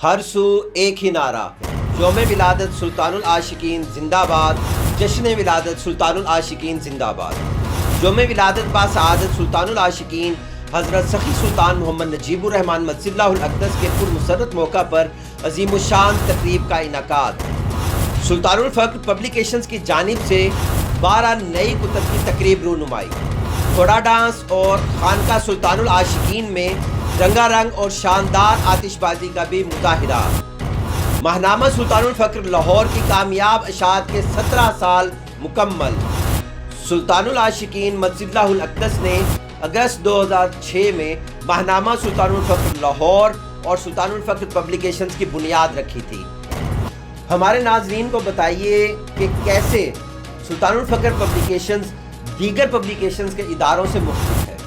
ہر سو ایک ہی نعرہ، یوم ولادت سلطان العاشقین زندہ باد، جشن ولادت سلطان العاشقین زندہ باد۔ یوم ولادت باسعادت سلطان العاشقین حضرت سخی سلطان محمد نجیب الرحمن مجد اللہ الاقدس کے پرمسرت موقع پر عظیم الشان تقریب کا انعقاد۔ سلطان الفقر پبلیکیشنز کی جانب سے 12 نئی کتب کی تقریب رونمائی، گھوڑا ڈانس اور خانقاہ سلطان العاشقین میں رنگا رنگ اور شاندار آتش بازی کا بھی مظاہرہ۔ ماہنامہ سلطان الفقر لاہور کی کامیاب اشاعت کے 17 سال مکمل۔ سلطان العاشقین مجد اللہ الاقدس نے اگست 2006 میں ماہنامہ سلطان الفقر لاہور اور سلطان الفقر پبلیکیشنز کی بنیاد رکھی تھی۔ ہمارے ناظرین کو بتائیے کہ کیسے سلطان الفقر پبلیکیشنز دیگر پبلیکیشنز کے اداروں سے مختلف ہے،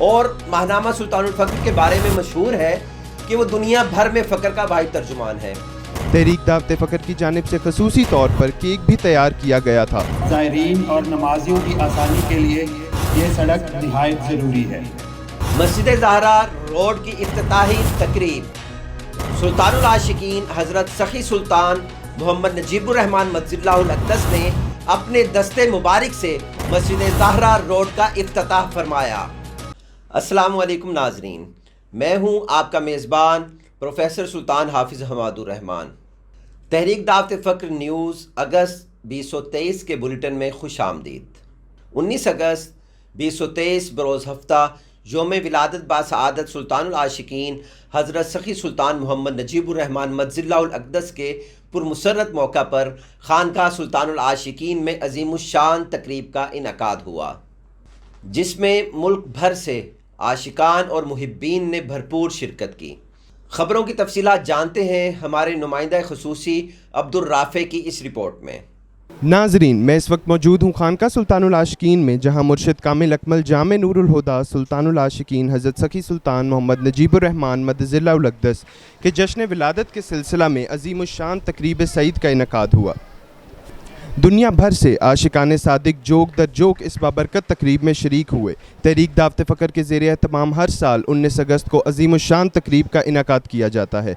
اور ماہنامہ سلطان الفقر کے بارے میں مشہور ہے کہ وہ دنیا بھر میں فقر کا واحد ترجمان ہے۔ تحریک دعوت فقر کی جانب سے خصوصی طور پر کیک بھی تیار کیا گیا تھا۔ زائرین اور نمازیوں کی آسانی کے لیے یہ سڑک نہایت ضروری ہے۔ مسجد زہرا روڈ کی افتتاحی تقریب، سلطان العاشقین حضرت سخی سلطان محمد نجیب الرحمن مجد اللہ الاقدس نے اپنے دستے مبارک سے مسجد زہرا روڈ کا افتتاح فرمایا۔ السلام علیکم ناظرین، میں ہوں آپ کا میزبان پروفیسر سلطان حافظ حماد الرحمن۔ تحریک دعوت فقر نیوز اگست 2023 کے بلیٹن میں خوش آمدید۔ 19 اگست 2023 بروز ہفتہ یوم ولادت باسعادت سلطان العاشقین حضرت سخی سلطان محمد نجیب الرحمن مجد اللہ الاقدس کے پرمسرت موقع پر خانقاہ سلطان العاشقین میں عظیم الشان تقریب کا انعقاد ہوا، جس میں ملک بھر سے عاشقان اور محبین نے بھرپور شرکت کی۔ خبروں کی تفصیلات جانتے ہیں ہمارے نمائندہ خصوصی عبدالرافع کی اس رپورٹ میں۔ ناظرین، میں اس وقت موجود ہوں خانقاہ سلطان العاشقین میں، جہاں مرشد کامل اکمل جامع نور الہدیٰ سلطان العاشقین حضرت سخی سلطان محمد نجیب الرحمن مجد اللہ الاقدس کے جشن ولادت کے سلسلہ میں عظیم الشان تقریب سعید کا انعقاد ہوا۔ دنیا بھر سے عاشقان صادق جوک در جوک اس بابرکت تقریب میں شریک ہوئے۔ تحریک دعوت فقر کے زیر اہتمام ہر سال 19 اگست کو عظیم الشان تقریب کا انعقاد کیا جاتا ہے۔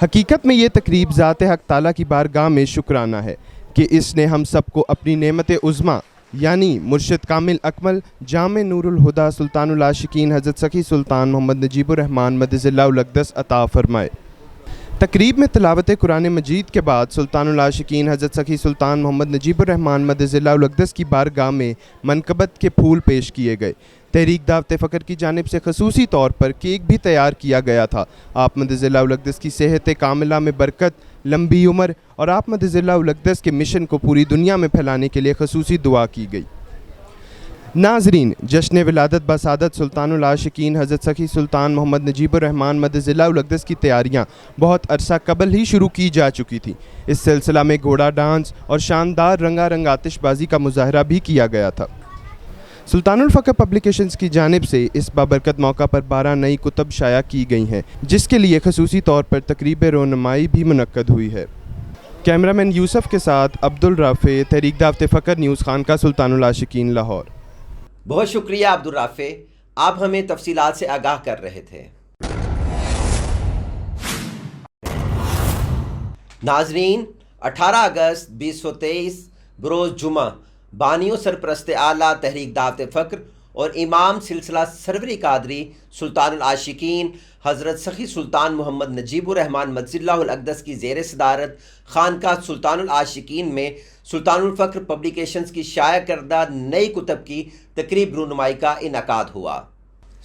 حقیقت میں یہ تقریب ذات حق تعالیٰ کی بارگاہ میں شکرانہ ہے کہ اس نے ہم سب کو اپنی نعمت عظمیٰ یعنی مرشد کامل اکمل جامع نور الہدیٰ سلطان العاشقین حضرت سخی سلطان محمد نجیب الرحمن مجد اللہ الاقدس عطا فرمائے۔ تقریب میں تلاوت قرآن مجید کے بعد سلطان العاشقین حضرت سخی سلطان محمد نجیب الرحمن مجد اللہ الاقدس کی بارگاہ میں منقبت کے پھول پیش کیے گئے۔ تحریک دعوت فقر کی جانب سے خصوصی طور پر کیک بھی تیار کیا گیا تھا۔ آپ مجد اللہ الاقدس کی صحت کاملہ میں برکت، لمبی عمر اور آپ مجد اللہ الاقدس کے مشن کو پوری دنیا میں پھیلانے کے لیے خصوصی دعا کی گئی۔ ناظرین، جشن ولادت باسعادت سلطان العاشقین حضرت سخی سلطان محمد نجیب الرحمن مجد اللہ الاقدس کی تیاریاں بہت عرصہ قبل ہی شروع کی جا چکی تھیں۔ اس سلسلہ میں گھوڑا ڈانس اور شاندار رنگا رنگ آتش بازی کا مظاہرہ بھی کیا گیا تھا۔ سلطان الفقر پبلیکیشنز کی جانب سے اس بابرکت موقع پر 12 نئی کتب شائع کی گئی ہیں، جس کے لیے خصوصی طور پر تقریب رونمائی بھی منعقد ہوئی ہے۔ کیمرامین یوسف کے ساتھ عبدالرافع، تحریک دعوت فقر نیوز، خانقاہ سلطان العاشقین، لاہور۔ بہت شکریہ عبدالرافع، آپ ہمیں تفصیلات سے آگاہ کر رہے تھے۔ ناظرین، 18 اگست 2023 بروز جمعہ بانیوں سرپرست اعلیٰ تحریک دعوت فقر اور امام سلسلہ سروری قادری سلطان العاشقین حضرت سخی سلطان محمد نجیب الرحمن مجد اللہ الاقدس کی زیر صدارت خانقاہ سلطان العاشقین میں سلطان الفقر پبلیکیشنز کی شائع کردہ نئی کتب کی تقریب رونمائی کا انعقاد ہوا۔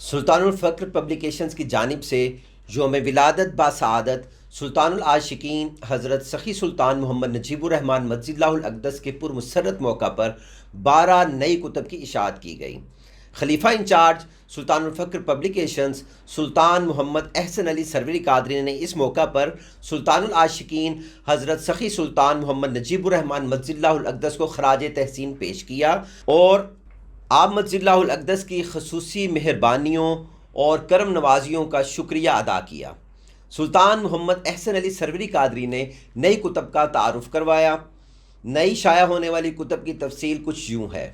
سلطان الفقر پبلیکیشنز کی جانب سے یوم ولادت باسعادت سلطان العاشقین حضرت سخی سلطان محمد نجیب الرحمن مجد اللہ الاقدس کے پرمسرت موقع پر 12 نئی کتب کی اشاعت کی گئی۔ خلیفہ انچارج سلطان الفقر پبلیکیشنز سلطان محمد احسن علی سروری قادری نے اس موقع پر سلطان العاشقین حضرت سخی سلطان محمد نجیب الرحمن مجد اللہ الاقدس کو خراج تحسین پیش کیا اور آپ مجد اللہ الاقدس کی خصوصی مہربانیوں اور کرم نوازیوں کا شکریہ ادا کیا۔ سلطان محمد احسن علی سروری قادری نے نئی کتب کا تعارف کروایا۔ نئی شائع ہونے والی کتب کی تفصیل کچھ یوں ہے۔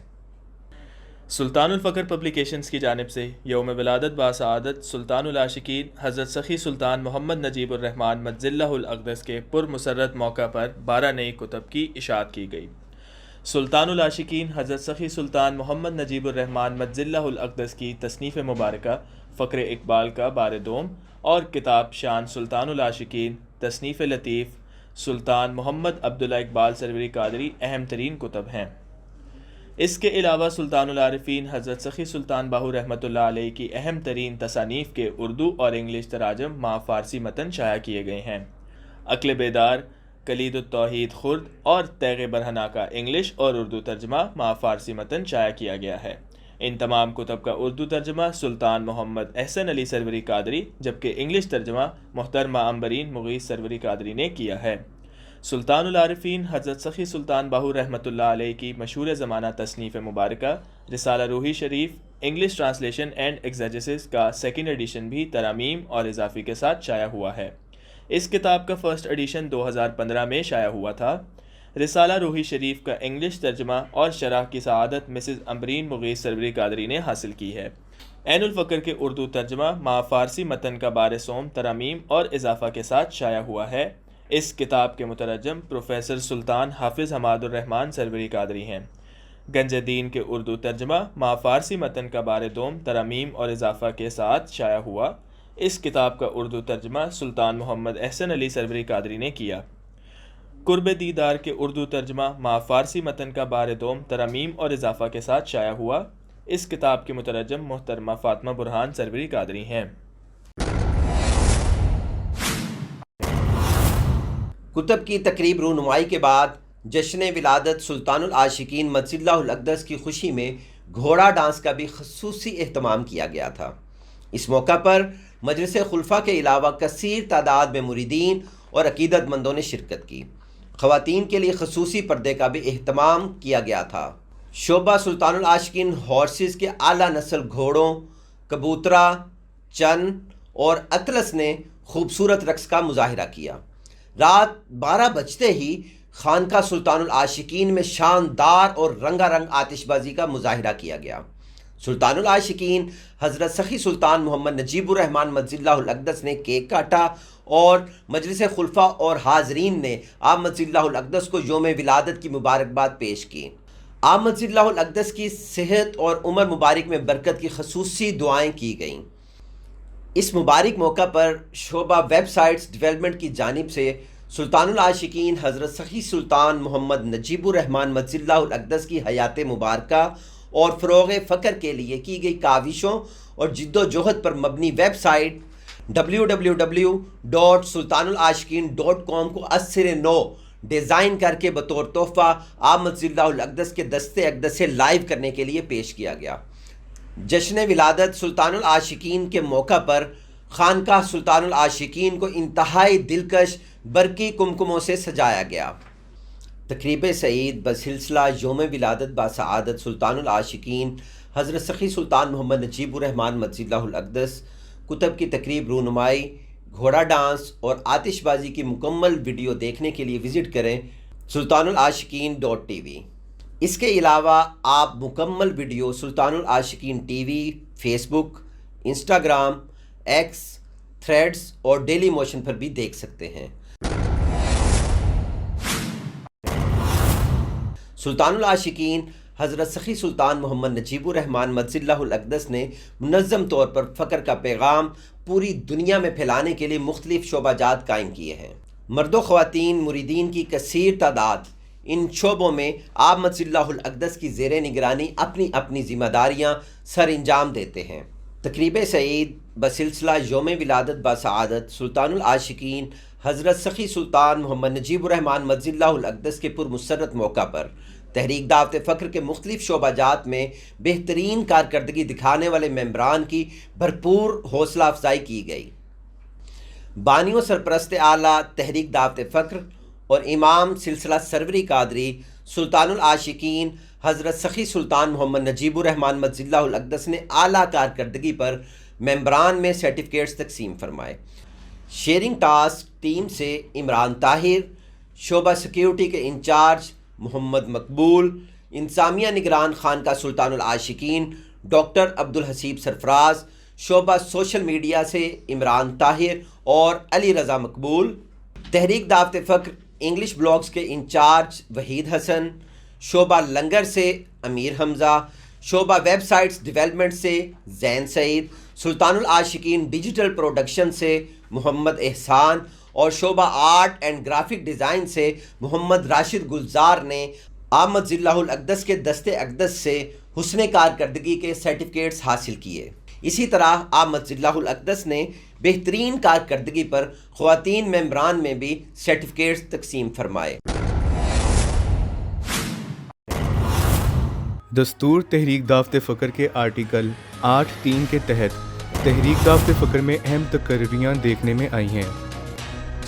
سلطان الفقر پبلیکیشنز کی جانب سے یوم ولادت باسعادت سلطان العاشقین حضرت سخی سلطان محمد نجیب الرحمن مجزلہ الاقدس کے پرمسرت موقع پر 12 نئی کتب کی اشاعت کی گئی۔ سلطان العاشقین حضرت سخی سلطان محمد نجیب الرحمن مجزلہ الاقدس کی تصنیف مبارکہ فقر اقبال کا بار دوم اور کتاب شان سلطان العاشقین تصنیف لطیف سلطان محمد عبداللہ اقبال سروری قادری اہم ترین کتب ہیں۔ اس کے علاوہ سلطان العارفین حضرت سخی سلطان باہو رحمۃ اللہ علیہ کی اہم ترین تصانیف کے اردو اور انگلش تراجم مع فارسی متن شائع کیے گئے ہیں۔ عقل بیدار، کلید التوحید خرد اور تیغ برہنہ کا انگلش اور اردو ترجمہ مع فارسی متن شائع کیا گیا ہے۔ ان تمام کتب کا اردو ترجمہ سلطان محمد احسن علی سروری قادری جبکہ انگلش ترجمہ محترمہ عنبرین مغیث سروری قادری نے کیا ہے۔ سلطان العارفین حضرت سخی سلطان باہو رحمۃ اللہ علیہ کی مشہور زمانہ تصنیف مبارکہ رسالہ روحی شریف انگلش ٹرانسلیشن اینڈ ایگزیجسس کا سیکنڈ ایڈیشن بھی ترامیم اور اضافی کے ساتھ شائع ہوا ہے۔ اس کتاب کا فرسٹ ایڈیشن 2015 میں شائع ہوا تھا۔ رسالہ روحی شریف کا انگلش ترجمہ اور شرح کی سعادت مسز عنبرین مغیث سروری قادری نے حاصل کی ہے۔ عین الفقر کے اردو ترجمہ مع فارسی متن کا بار سوم ترامیم اور اضافہ کے ساتھ شائع ہوا ہے۔ اس کتاب کے مترجم پروفیسر سلطان حافظ حماد الرحمن سروری قادری ہیں۔ گنج دین کے اردو ترجمہ مع فارسی متن کا بار دوم ترامیم اور اضافہ کے ساتھ شائع ہوا۔ اس کتاب کا اردو ترجمہ سلطان محمد احسن علی سروری قادری نے کیا۔ قرب دیدار کے اردو ترجمہ مع فارسی متن کا بار دوم ترامیم اور اضافہ کے ساتھ شائع ہوا۔ اس کتاب کے مترجم محترمہ فاطمہ برہان سروری قادری ہیں۔ کتب کی تقریب رونمائی کے بعد جشن ولادت سلطان العاشقین مجزلہ الاقدس کی خوشی میں گھوڑا ڈانس کا بھی خصوصی اہتمام کیا گیا تھا۔ اس موقع پر مجلس خلفاء کے علاوہ کثیر تعداد میں مریدین اور عقیدت مندوں نے شرکت کی۔ خواتین کے لیے خصوصی پردے کا بھی اہتمام کیا گیا تھا۔ شعبہ سلطان العاشقین ہارسز کے اعلیٰ نسل گھوڑوں، کبوترا، چن اور اطلس نے خوبصورت رقص کا مظاہرہ کیا۔ رات 12 بجتے ہی خانقاہ سلطان العاشقین میں شاندار اور رنگا رنگ آتش بازی کا مظاہرہ کیا گیا۔ سلطان العاشقین حضرت سخی سلطان محمد نجیب الرحمن مجزلہ الاقدس نے کیک کاٹا اور مجلس خلفاء اور حاضرین نے آپ مجزلہ الاقدس کو یوم ولادت کی مبارکباد پیش کی۔ آپ مجزلہ الاقدس کی صحت اور عمر مبارک میں برکت کی خصوصی دعائیں کی گئیں۔ اس مبارک موقع پر شعبہ ویب سائٹس ڈیولپمنٹ کی جانب سے سلطان العاشقین حضرت سخی سلطان محمد نجیب الرحمن مجزلہ الاقدس کی حیات مبارکہ اور فروغ فقر کے لیے کی گئی کاوشوں اور جد و جہد پر مبنی ویب سائٹ www.sultanulashikeen.com کو از سر نو ڈیزائن کر کے بطور تحفہ آپ مجزلہ الاقدس کے دستے اقدس سے لائیو کرنے کے لیے پیش کیا گیا۔ جشن ولادت سلطان العاشقین کے موقع پر خانقاہ سلطان العاشقین کو انتہائی دلکش برقی کمکموں سے سجایا گیا۔ تقریب سعید بسلسلہ یوم ولادت باسعادت سلطان العاشقین حضرت سخی سلطان محمد نجیب الرحمن مجزلہ الاقدس کتب کی تقریب رونمائی، گھوڑا ڈانس اور آتش بازی کی مکمل ویڈیو دیکھنے کے لیے وزٹ کریں sultanulashikeen.tv۔ اس کے علاوہ آپ مکمل ویڈیو سلطان العاشقین ٹی وی، فیس بک، انسٹاگرام، ایکس، تھریڈز اور ڈیلی موشن پر بھی دیکھ سکتے ہیں۔ سلطان العاشقین حضرت سخی سلطان محمد نجیب الرحمن مجزلہ الاقدس نے منظم طور پر فقر کا پیغام پوری دنیا میں پھیلانے کے لیے مختلف شعبہ جات قائم کیے ہیں۔ مرد و خواتین مریدین کی کثیر تعداد ان شعبوں میں آپ مجزلہ الاقدس کی زیر نگرانی اپنی اپنی ذمہ داریاں سر انجام دیتے ہیں۔ تقریب سعید بسلسلہ یوم ولادت باسعادت سلطان العاشقین حضرت سخی سلطان محمد نجیب الرحمن مجزلہ الاقدس کے پرمسرت موقع پر تحریک دعوت فقر کے مختلف شعبہ جات میں بہترین کارکردگی دکھانے والے ممبران کی بھرپور حوصلہ افزائی کی گئی۔ بانیوں سرپرست اعلیٰ تحریک دعوت فقر اور امام سلسلہ سروری قادری سلطان العاشقین حضرت سخی سلطان محمد نجیب الرحمن مجزلہ الاقدس نے اعلیٰ کارکردگی پر ممبران میں سرٹیفکیٹس تقسیم فرمائے۔ شیئرنگ ٹاسک ٹیم سے عمران طاہر، شعبہ سیکیورٹی کے انچارج محمد مقبول، انتظامیہ نگران خانقاہ سلطان العاشقین ڈاکٹر عبدالحسیب سرفراز، شعبہ سوشل میڈیا سے عمران طاہر اور علی رضا مقبول، تحریک دعوت فکر انگلش بلاگز کے انچارج وحید حسن، شعبہ لنگر سے امیر حمزہ، شعبہ ویب سائٹس ڈیولپمنٹ سے زین سعید، سلطان العاشقین ڈیجیٹل پروڈکشن سے محمد احسان اور شعبہ آرٹ اینڈ گرافک ڈیزائن سے محمد راشد گلزار نے آمد ذلہ الاقدس کے دست اقدس سے حسن کارکردگی کے سرٹیفکیٹس حاصل کیے۔ اسی طرح آمد ذلہ الاقدس نے بہترین کارکردگی پر خواتین ممبران میں بھی سرٹیفکیٹس تقسیم فرمائے۔ دستور تحریک دعوت فکر کے آرٹیکل 8(3) کے تحت تحریک دعوت فکر میں اہم تقرریاں دیکھنے میں آئی ہیں۔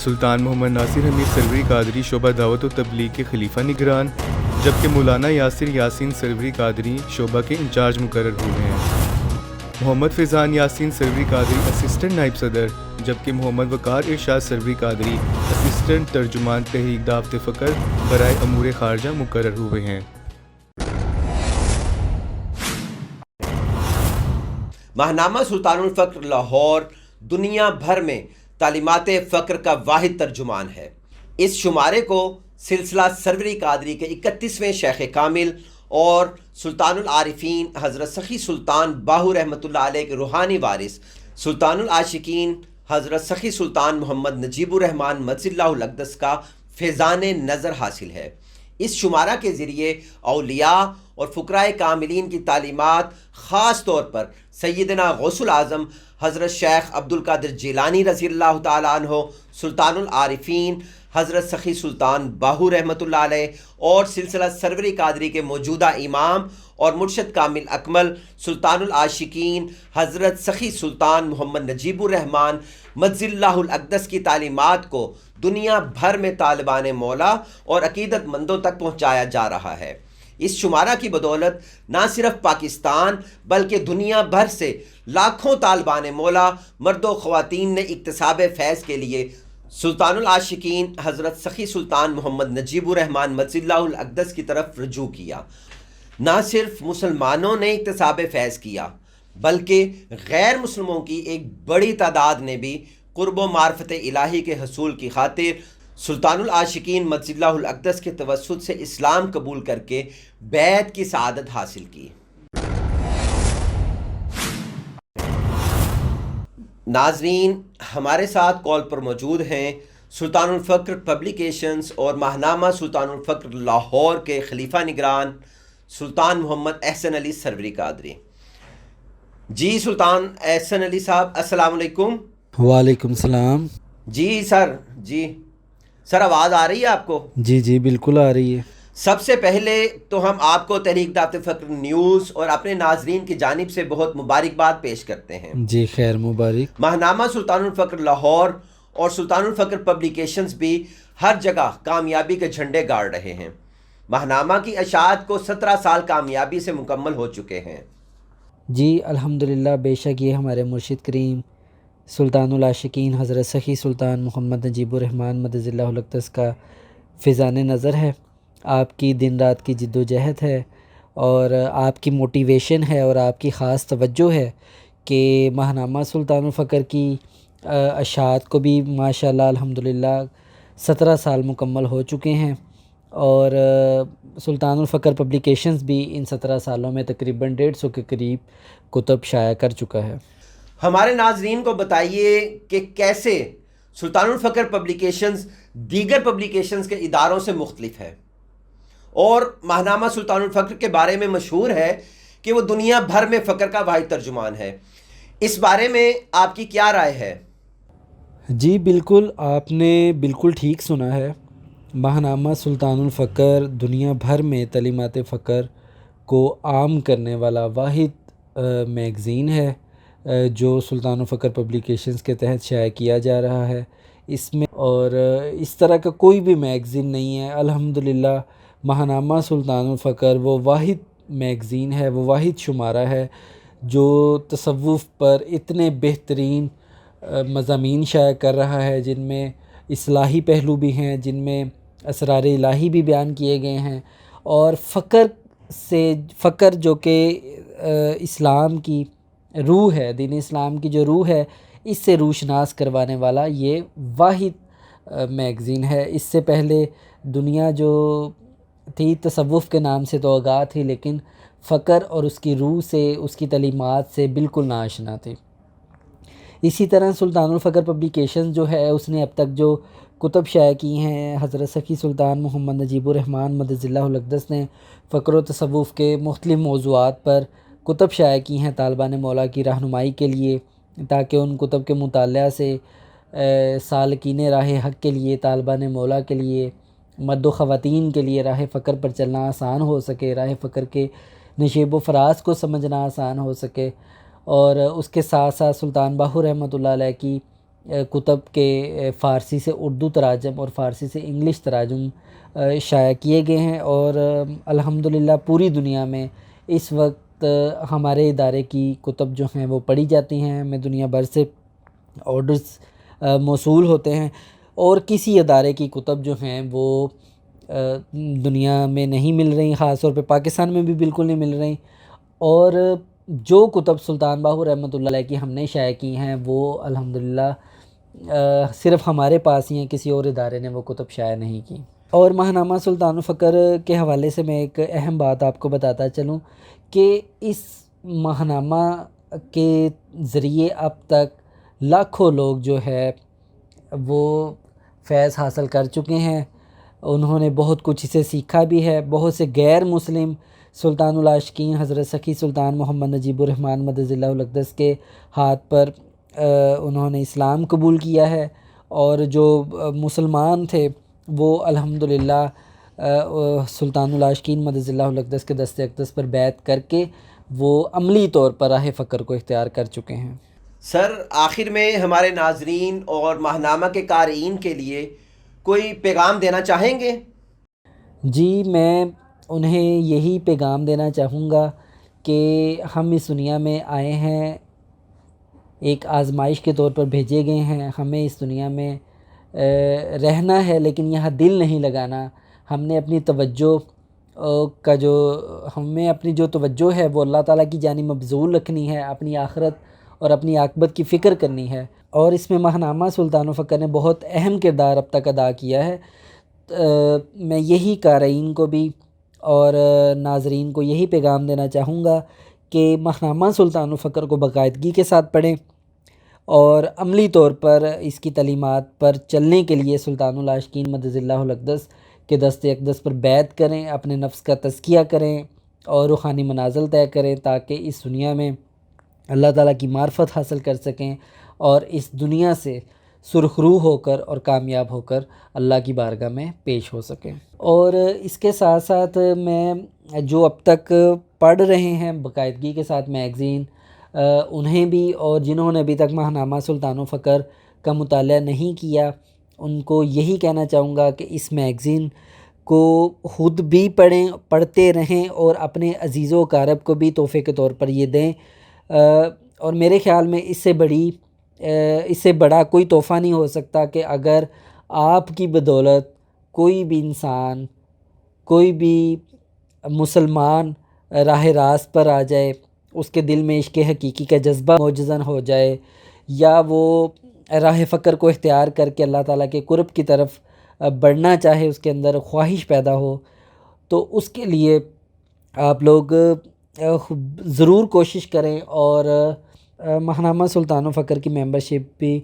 سلطان محمد ناصر حمید سروری قادری شعبہ دعوت و تبلیغ کے خلیفہ نگران، جبکہ مولانا یاسر یاسین سروری قادری شعبہ کے انچارج مقرر ہوئے ہیں۔ محمد فیضان یاسین سروری قادری اسسٹنٹ نائب صدر، جبکہ محمد وقار ارشاد سروری قادری اسسٹنٹ ترجمان تحریک دعوت فکر برائے امور خارجہ مقرر ہوئے ہیں۔ ماہنامہ سلطان الفقر لاہور دنیا بھر میں تعلیمات فقر کا واحد ترجمان ہے۔ اس شمارے کو سلسلہ سروری قادری کے 31ویں شیخ کامل اور سلطان العارفین حضرت سخی سلطان باہو رحمۃ اللہ علیہ کے روحانی وارث سلطان العاشقین حضرت سخی سلطان محمد نجیب الرحمن مدظلہ الاقدس کا فیضان نظر حاصل ہے۔ اس شمارہ کے ذریعے اولیاء اور فقراء کاملین کی تعلیمات، خاص طور پر سیدنا غوث العظم حضرت شیخ عبدالقادر جیلانی رضی اللہ تعالیٰ عنہ، سلطان العارفین حضرت سخی سلطان باہو رحمۃ اللہ علیہ اور سلسلہ سروری قادری کے موجودہ امام اور مرشد کامل اکمل سلطان العاشقین حضرت سخی سلطان محمد نجیب الرحمن مدظلہ الاقدس کی تعلیمات کو دنیا بھر میں طالبان مولا اور عقیدت مندوں تک پہنچایا جا رہا ہے۔ اس شمارہ کی بدولت نہ صرف پاکستان بلکہ دنیا بھر سے لاکھوں طالبان مولا مرد و خواتین نے اکتساب فیض کے لیے سلطان العاشقین حضرت سخی سلطان محمد نجیب الرحمن مدظلہ الاقدس کی طرف رجوع کیا۔ نہ صرف مسلمانوں نے اکتساب فیض کیا بلکہ غیر مسلموں کی ایک بڑی تعداد نے بھی قرب و معرفت الہی کے حصول کی خاطر سلطان العاشقین مدظلہ الاقدس کے توسط سے اسلام قبول کر کے بیعت کی سعادت حاصل کی۔ ناظرین، ہمارے ساتھ کال پر موجود ہیں سلطان الفقر پبلیکیشنز اور ماہنامہ سلطان الفقر لاہور کے خلیفہ نگران سلطان محمد احسن علی سروری قادری۔ جی سلطان احسن علی صاحب، السلام علیکم۔ وعلیکم السلام۔ جی سر آواز آ رہی ہے آپ کو؟ جی بالکل آ رہی ہے۔ سب سے پہلے تو ہم آپ کو تحریک دعوت فکر نیوز اور اپنے ناظرین کی جانب سے بہت مبارکباد پیش کرتے ہیں۔ جی خیر مبارک۔ ماہنامہ سلطان الفقر لاہور اور سلطان الفقر پبلیکیشنز بھی ہر جگہ کامیابی کے جھنڈے گاڑ رہے ہیں۔ ماہنامہ کی اشاعت کو 17 سال کامیابی سے مکمل ہو چکے ہیں۔ جی الحمدللہ، بے شک یہ ہمارے مرشد کریم سلطان العاشقین حضرت سخی سلطان محمد نجیب الرحمن مدظلہ الاقدس کا فیضان نظر ہے۔ آپ کی دن رات کی جد و جہد ہے اور آپ کی موٹیویشن ہے اور آپ کی خاص توجہ ہے کہ ماہنامہ سلطان الفقر کی اشاعت کو بھی ماشاءاللہ الحمدللہ 17 سال مکمل ہو چکے ہیں اور سلطان الفقر پبلیکیشنز بھی ان 17 سالوں میں تقریباً 150 کے قریب کتب شائع کر چکا ہے۔ ہمارے ناظرین کو بتائیے کہ کیسے سلطان الفقر پبلیکیشنز دیگر پبلیکیشنز کے اداروں سے مختلف ہے، اور ماہنامہ سلطان الفقر کے بارے میں مشہور ہے کہ وہ دنیا بھر میں فقر کا واحد ترجمان ہے۔ اس بارے میں آپ کی کیا رائے ہے؟ جی بالکل، آپ نے بالکل ٹھیک سنا ہے۔ ماہنامہ سلطان الفقر دنیا بھر میں تعلیمات فقر کو عام کرنے والا واحد میگزین ہے جو سلطان الفقر پبلیکیشنز کے تحت شائع کیا جا رہا ہے۔ اس میں اور اس طرح کا کوئی بھی میگزین نہیں ہے۔ الحمدللہ ماہنامہ سلطان الفقر وہ واحد میگزین ہے، وہ واحد شمارہ ہے جو تصوف پر اتنے بہترین مضامین شائع کر رہا ہے، جن میں اصلاحی پہلو بھی ہیں، جن میں اسرار الہی بھی بیان کیے گئے ہیں، اور فقر سے فقر جو کہ اسلام کی روح ہے، دین اسلام کی جو روح ہے، اس سے روشناس کروانے والا یہ واحد میگزین ہے۔ اس سے پہلے دنیا جو تھی تصوف کے نام سے تو آگاہ تھی، لیکن فقر اور اس کی روح سے، اس کی تعلیمات سے بالکل ناآشنا تھی۔ اسی طرح سلطان الفقر پبلیکیشن جو ہے، اس نے اب تک جو کتب شائع کی ہیں، حضرت سخی سلطان محمد نجیب الرحمن مدد اللہ الاقدس نے فقر و تصوف کے مختلف موضوعات پر کتب شائع کی ہیں طالبان مولا کی رہنمائی کے لیے، تاکہ ان کتب کے مطالعہ سے سالکین راہ حق کے لیے، طالبان مولا کے لیے، مرد و خواتین کے لیے راہ فقر پر چلنا آسان ہو سکے، راہ فقر کے نشیب و فراز کو سمجھنا آسان ہو سکے۔ اور اس کے ساتھ ساتھ سلطان باہو رحمۃ اللہ علیہ کی کتب کے فارسی سے اردو تراجم اور فارسی سے انگلش تراجم شائع کیے گئے ہیں، اور الحمدللہ پوری دنیا میں اس وقت ہمارے ادارے کی کتب جو ہیں وہ پڑھی جاتی ہیں، ہمیں دنیا بھر سے آرڈرز موصول ہوتے ہیں، اور کسی ادارے کی کتب جو ہیں وہ دنیا میں نہیں مل رہی، خاص طور پہ پاکستان میں بھی بالکل نہیں مل رہی۔ اور جو کتب سلطان باہو رحمۃ اللہ علیہ کی ہم نے شائع کی ہیں وہ الحمدللہ صرف ہمارے پاس ہی ہیں، کسی اور ادارے نے وہ کتب شائع نہیں کی۔ اور ماہنامہ سلطان الفقر کے حوالے سے میں ایک اہم بات آپ کو بتاتا چلوں کہ اس ماہنامہ کے ذریعے اب تک لاکھوں لوگ جو ہے وہ فیض حاصل کر چکے ہیں، انہوں نے بہت کچھ اسے سیکھا بھی ہے۔ بہت سے غیر مسلم سلطان العاشقین حضرت سخی سلطان محمد نجیب الرحمن مدد اللہ الاقدس کے ہاتھ پر انہوں نے اسلام قبول کیا ہے، اور جو مسلمان تھے وہ الحمدللہ سلطان العاشقین مدد اللہ الاقدس کے دست اقدس پر بیعت کر کے وہ عملی طور پر راہ فقر کو اختیار کر چکے ہیں۔ سر، آخر میں ہمارے ناظرین اور ماہنامہ کے قارئین کے لیے کوئی پیغام دینا چاہیں گے؟ جی، میں انہیں یہی پیغام دینا چاہوں گا کہ ہم اس دنیا میں آئے ہیں، ایک آزمائش کے طور پر بھیجے گئے ہیں، ہمیں اس دنیا میں رہنا ہے، لیکن یہاں دل نہیں لگانا۔ ہم نے اپنی توجہ ہمیں اپنی جو توجہ ہے وہ اللہ تعالیٰ کی جانب مبذول رکھنی ہے، اپنی آخرت اور اپنی عاقبت کی فکر کرنی ہے، اور اس میں ماہنامہ سلطان الفقر نے بہت اہم کردار اب تک ادا کیا ہے۔ میں یہی قارئین کو بھی اور ناظرین کو یہی پیغام دینا چاہوں گا کہ ماہنامہ سلطان الفقر کو باقاعدگی کے ساتھ پڑھیں، اور عملی طور پر اس کی تعلیمات پر چلنے کے لیے سلطان العاشقین مدد اللہ الاقدس کے دست اقدس پر بیعت کریں، اپنے نفس کا تزکیہ کریں اور روحانی منازل طے کریں، تاکہ اس دنیا میں اللہ تعالیٰ کی معرفت حاصل کر سکیں اور اس دنیا سے سرخرو ہو کر اور کامیاب ہو کر اللہ کی بارگاہ میں پیش ہو سکیں۔ اور اس کے ساتھ ساتھ میں جو اب تک پڑھ رہے ہیں باقاعدگی کے ساتھ میگزین، انہیں بھی، اور جنہوں نے ابھی تک ماہنامہ سلطان الفقر کا مطالعہ نہیں کیا، ان کو یہی کہنا چاہوں گا کہ اس میگزین کو خود بھی پڑھتے رہیں اور اپنے عزیز و اقارب کو بھی تحفے کے طور پر یہ دیں، اور میرے خیال میں اس سے بڑا کوئی تحفہ نہیں ہو سکتا کہ اگر آپ کی بدولت کوئی بھی انسان، کوئی بھی مسلمان راہ راست پر آ جائے، اس کے دل میں عشق حقیقی کا جذبہ موجزن ہو جائے، یا وہ راہ فقر کو اختیار کر کے اللہ تعالیٰ کے قرب کی طرف بڑھنا چاہے، اس کے اندر خواہش پیدا ہو، تو اس کے لیے آپ لوگ ضرور کوشش کریں اور ماہنامہ سلطان الفقر کی ممبرشپ بھی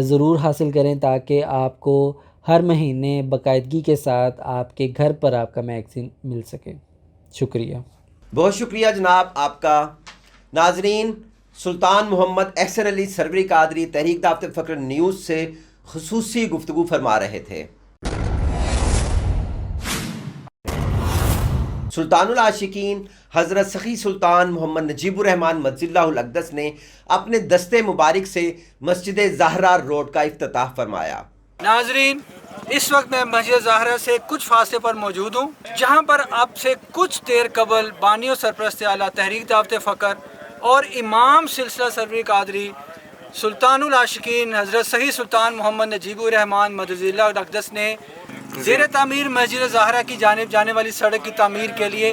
ضرور حاصل کریں، تاکہ آپ کو ہر مہینے باقاعدگی کے ساتھ آپ کے گھر پر آپ کا میگزین مل سکے۔ شکریہ، بہت شکریہ جناب آپ کا۔ ناظرین، سلطان محمد احسن علی سروری قادری تحریک دعوت فقر نیوز سے خصوصی گفتگو فرما رہے تھے۔ سلطان العاشقین حضرت سخی سلطان محمد نجیب الرحمن مدد اللہ الاقدس نے اپنے دستے مبارک سے مسجد زہرا روڈ کا افتتاح فرمایا۔ ناظرین، اس وقت میں مسجد زہرا سے کچھ فاصلے پر موجود ہوں، جہاں پر اب سے کچھ دیر قبل بانی و سرپرست اعلیٰ تحریک دعوت فقر اور امام سلسلہ سروری قادری سلطان العاشقین حضرت سخی سلطان محمد نجیب الرحمن مدد اللہ الاقدس نے زیر تعمیر مسجد زہرا کی جانب جانے والی سڑک کی تعمیر کے لیے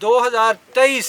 2023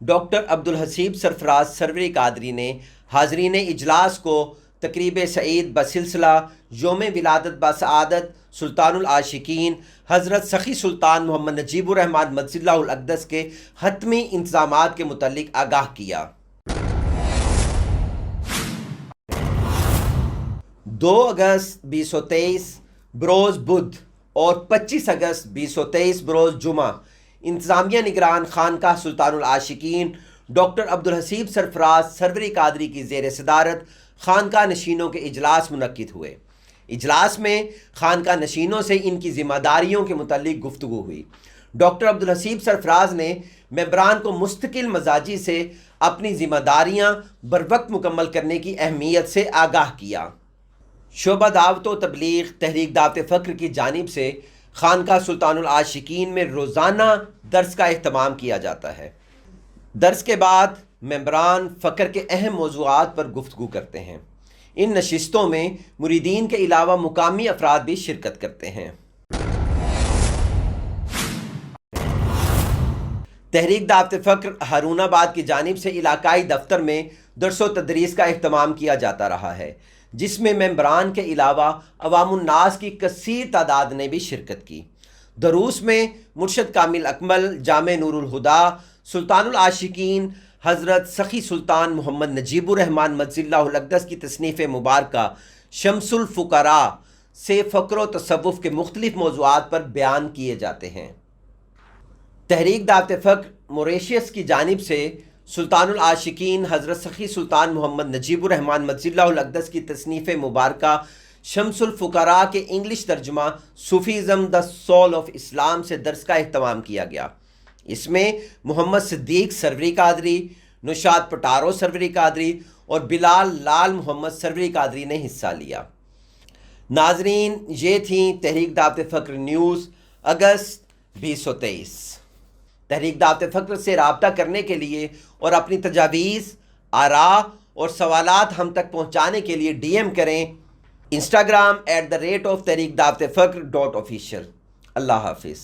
ڈاکٹر عبدالحسیب سرفراز سروری قادری نے حاضرین اجلاس کو تقریب سعید بسلسلہ یوم ولادت بسعادت سلطان العاشقین حضرت سخی سلطان محمد نجیب الرحمن مدظلہ الاقدس کے حتمی انتظامات کے متعلق آگاہ کیا۔ 2 اگست 2023 بروز بدھ اور 25 اگست 2023 بروز جمعہ انتظامیہ نگران خانقاہ سلطان العاشقین ڈاکٹر عبدالحسیب سرفراز سروری قادری کی زیر صدارت خانقاہ نشینوں کے اجلاس منعقد ہوئے۔ اجلاس میں خانقاہ نشینوں سے ان کی ذمہ داریوں کے متعلق گفتگو ہوئی۔ ڈاکٹر عبدالحسیب سرفراز نے ممبران کو مستقل مزاجی سے اپنی ذمہ داریاں بروقت مکمل کرنے کی اہمیت سے آگاہ کیا۔ شعبہ دعوت و تبلیغ تحریک دعوت فقر کی جانب سے خانقاہ سلطان العاشقین میں روزانہ درس کا اہتمام کیا جاتا ہے۔ درس کے بعد ممبران فقر کے اہم موضوعات پر گفتگو کرتے ہیں۔ ان نشستوں میں مریدین کے علاوہ مقامی افراد بھی شرکت کرتے ہیں۔ تحریک دعوت فقر ہارون آباد کی جانب سے علاقائی دفتر میں درس و تدریس کا اہتمام کیا جاتا رہا ہے، جس میں ممبران کے علاوہ عوام الناس کی کثیر تعداد نے بھی شرکت کی۔ دروس میں مرشد کامل اکمل جامع نور الہدا سلطان العاشقین حضرت سخی سلطان محمد نجیب الرحمن مدظلہ الاقدس کی تصنیف مبارکہ شمس الفقراء سے فقر و تصوف کے مختلف موضوعات پر بیان کیے جاتے ہیں۔ تحریک دعوت فقر موریشیس کی جانب سے سلطان العاشقین حضرت سخی سلطان محمد نجیب الرحمن مدظلہ الاقدس کی تصنیف مبارکہ شمس الفقراء کے انگلش ترجمہ صوفیزم دا سول آف اسلام سے درس کا اہتمام کیا گیا۔ اس میں محمد صدیق سروری قادری، نشاد پٹارو سروری قادری اور بلال لال محمد سروری قادری نے حصہ لیا۔ ناظرین، یہ تھیں تحریک دعوت فقر نیوز اگست 2023۔ تحریک دعوت فقر سے رابطہ کرنے کے لیے اور اپنی تجاویز، آراء اور سوالات ہم تک پہنچانے کے لیے ڈی ایم کریں Instagram @تحریک دعوت فقر .official۔ اللہ حافظ۔